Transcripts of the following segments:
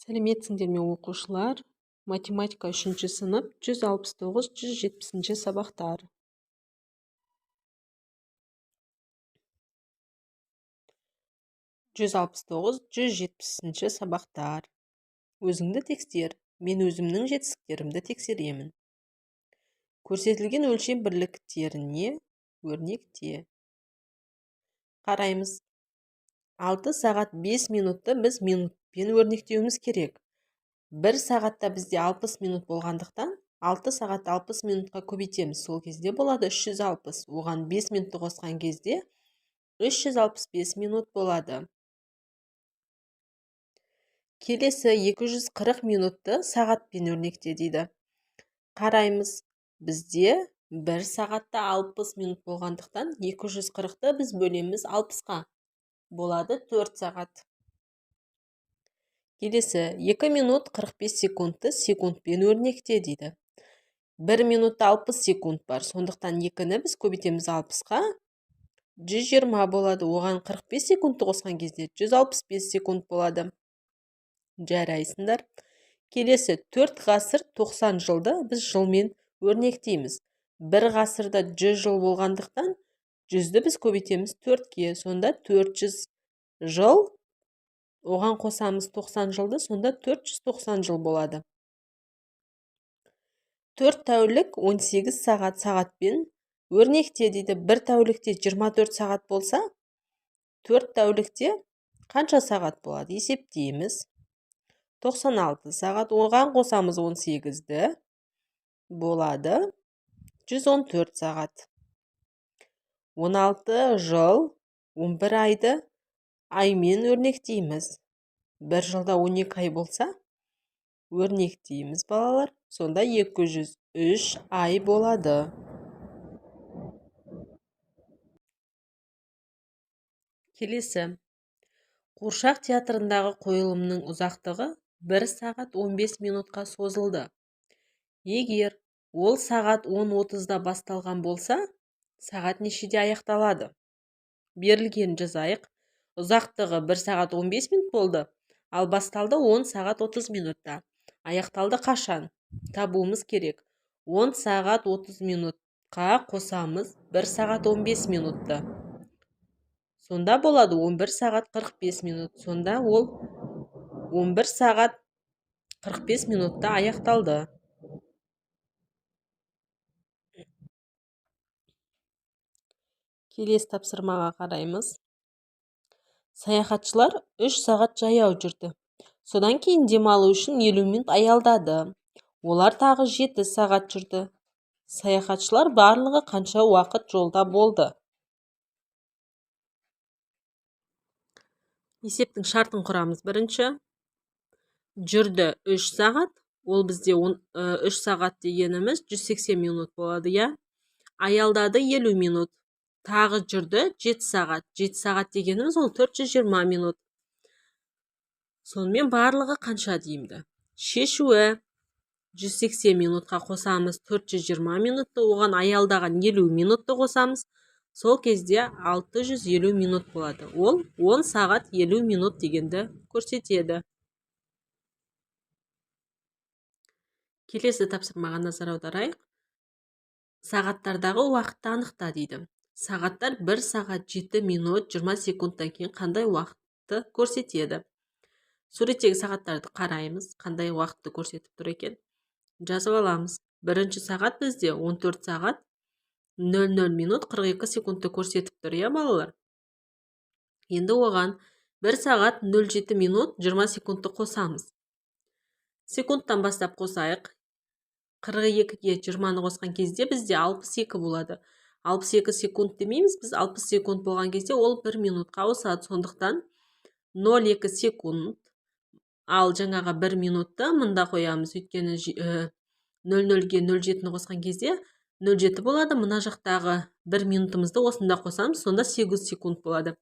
Сәлеметсіңдер ме оқушылар? Математика 3 сынып 169-170 сабақтар. Сабақтар. Өзіңді текстер. Мен өзімнің жетістіктерімді тексеремін. Көрсетілген өлшем бірліктеріне өрнекте. Қараймыз. 6 сағат 5 минутты біз минутпен өрнектеуіміз керек. 1 сағатта бізде 60 минут болғандықтан 6 сағат 60 минутқа көбейтеміз. Сол кезде болады 360. Оған 5 минутты қосқан кезде 365 минут болады. Келесі 240 минутты сағатпен өрнекте дейді. Қараймыз. Бізде 1 сағатта 60 минут болғандықтан 240-ты біз бөлеміз 60-қа. Болады 4 сағат. Келесі 2 минут 45 секундты секундпен өрнекте дейді. 1 минутта 60 секунд бар. Сондықтан 2-ні біз көбейтеміз 60-қа. 120 болады. Оған 45 секундты қосқан кезде 165 секунд болады. Жарайсыңдар. Келесі 4 ғасыр 90 жылды біз жылмен өрнектейміз. 1 ғасырда 100 жыл болғандықтан 100-ді біз көбейтеміз 4-ке. Сонда 400 жыл. Оған қосамыз 90 жылды, сонда 490 жыл болады. 4 тәулік 18 сағат сағатпен өрнекте дейді. 1 тәулікте 24 сағат болса, 4 тәулікте қанша сағат болады? Есептейміз. 96 сағат, оған қосамыз 18-ді. Болады 114 сағат. 16 жыл, 11 айды аймен өрнектейміз. 1 жылда 12 ай болса, өрнектейміз балалар. Сонда 203 ай болады. Келесі. Қуыршақ театрындағы қойылымның ұзақтығы 1 сағат 15 минутқа созылды. Егер ол сағат 10:30-да басталған болса, сағат нешеде аяқталады? Берілген жазайық. Ұзақтығы 1 сағат 15 минут болды, ал басталды 10 сағат 30 минутта. Аяқталды қашан? Табуымыз керек. 10 сағат 30 минутқа қосамыз 1 сағат 15 минутты. Сонда болады 11 сағат 45 минут. Сонда ол 11 сағат 45 минутта аяқталды. Келесі тапсырмаға қараймыз. Саяхатшылар 3 сағат жаяу жүрді. Содан кейін демалу үшін 50 минут аялдады. Олар тағы 7 сағат жүрді. Саяхатшылар барлығы қанша уақыт жолда болды? Есептің шартын құрамыз. Бірінші. Жүрді 3 сағат. Ол бізде 3 сағат дегеніміз 180 минут болады, я? Аялдады 50 минут. Тағы жүрді 7 сағат. 7 сағат дегеніміз ол 420 минут. Сонымен барлығы қанша деймді? Шешуі 180 минутқа қосамыз 420 минутты, оған аялдаған 50 минутты қосамыз. Сол кезде 650 минут болады. Ол 10 сағат 50 минут дегенді көрсетеді. Келесі тапсырмаға назар аударайық. Сағаттардағы уақытты анықта дейді. Сағаттар 1 сағат 7 минут 20 секундтан кейін қандай уақытты көрсетеді? Суреттегі сағаттарды қараймыз, қандай уақытты көрсетіп тұр екен. Жазып аламыз. Бірінші сағат бізде 14 сағат 00 минут 42 секундты көрсетіп тұр, я балалар? Енді оған 1 сағат 07 минут 20 секундты қосамыз. Секундтан бастап қосайық. 42-ге 20-ны қосқан кезде бізде 62 болады. 62 секунд демейміз, біз 60 секунд болған кезде ол 1 минутқа ауысады. Сондықтан 02 секунд. Ал жаңаға 1 минутты мұнда қоямыз. Өйткені 00-ге 07-ні қосқан кезде 07 болады. Мына жақтағы 1 минутымызды осында қосамыз, сонда 8 секунд болады.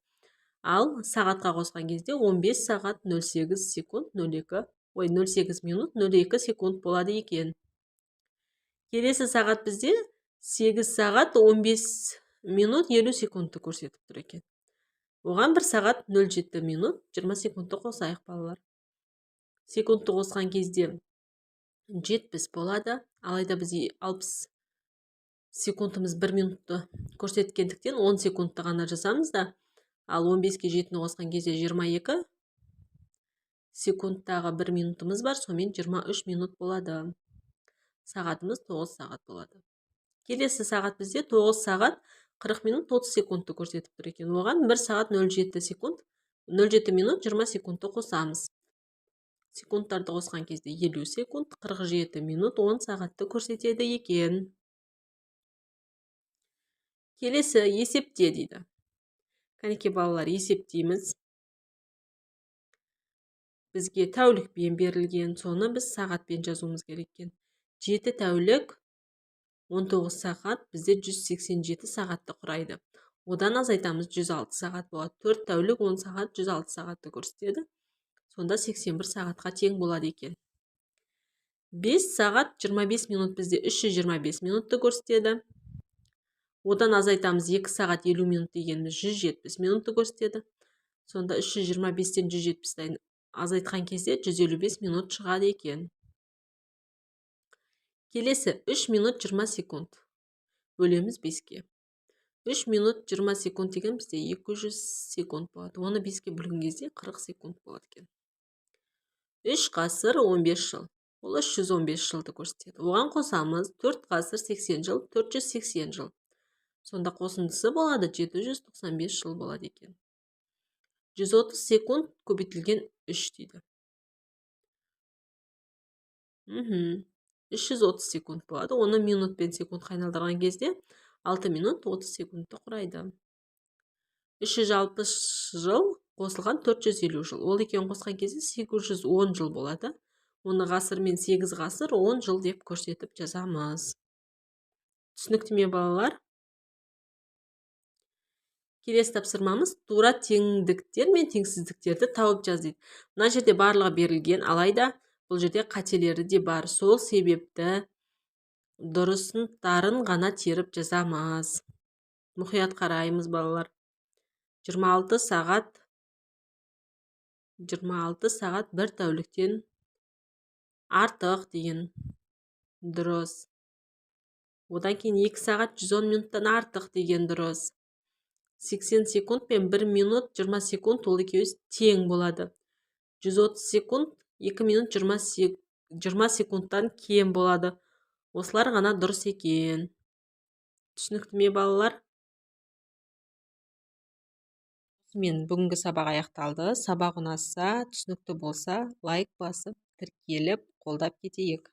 Ал сағатқа қосқан кезде 15 сағат 08 секунд 08 минут 02 секунд болады екен. Келесі сағат бізде 8 сағат 15 минут 50 секундты көрсетіп тұр екен. Оған 1 сағат 07 минут 20 секундты қосайық балалар. секундты қосқан кезде 70 болады. Алайда біз 60 секундымыз 1 минутты көрсеткендіктен 10 секундты ғана жазамыз да, ал 15-ке 7-ні қосқан кезде 22 секундтағы 1 минутымыз бар, сомен 23 минут болады. Сағатымыз 9 сағат болады. Келесі сағат бізде 9 сағат 40 минут 30 секундты көрсетіп тұр екен. Оған 1 сағат 07 секунд, 07 минут 20 секундты қосамыз. Секундтарды қосқан кезде 50 секунд, 47 минут 10 сағатты көрсетеді екен. Келесі есепте дейді. Кәнеке балалар, есептейміз. Бізге тәулікпен берілген, соны біз сағатпен жазуымыз керек екен. 7 тәулік 19 сағат бізде 187 сағатты құрайды. Одан азайтамыз 106 сағат болады. 4 тәулік 10 сағат 106 сағатты көрсетеді. Сонда 81 сағатқа тең болады екен. 5 сағат 25 минут бізде 325 минутты көрсетеді. Одан азайтамыз 2 сағат 50 минут дегеніміз 170 минутты көрсетеді. Сонда 325-тен 170-тен азайтқан кезде 155 минут шығады екен. Келесі 3 минут 20 секунд. Бөлеміз 5-ке. 3 минут 20 секунд деген бізде 200 секунд болады. Оны 5-ке бөлген кезде 40 секунд болады екен. 3 ғасыр 15 жыл. Ол 315 жылды көрсетеді. Оған қосамыз 4 ғасыр 80 жыл, 480 жыл. Сонда қосындысы болады 795 жыл болады екен. 130 секунд көбейтілген 3 дейді. 330 секунд болады. Оны минут пен секундқа айналдырған кезде 6 минут 30 секундты құрайды. 360 жыл қосылған 450 жыл. Ол екеуін қосқан кезде 810 жыл болады. Оны ғасыр мен 8 ғасыр 10 жыл деп көрсетіп жазамыз. Түсінікті ме балалар? Келесі тапсырмамыз тура теңдіктер мен теңсіздіктерді тауып жаз дейді. Мына жерде барлығы берілген, алайда бұл жерде қателері де бар. Сол себепті дұрыстарын ғана теріп жазамыз. Мұқият қараймыз балалар. 26 сағат 1 тәуліктен артық деген дұрыс. Одан кейін 2 сағат 110 минуттан артық деген дұрыс. 80 секунд пен 1 минут 20 секунд ол екеуі тең болады. 130 секунд 2 минут 20 секундтан кем болады. Осылар ғана дұрыс екен. Түсінікті ме балалар? Мен бүгінгі сабақ аяқталды. Сабақ ұнаса, түсінікті болса, лайк басып, тіркеліп, қолдап кетейік.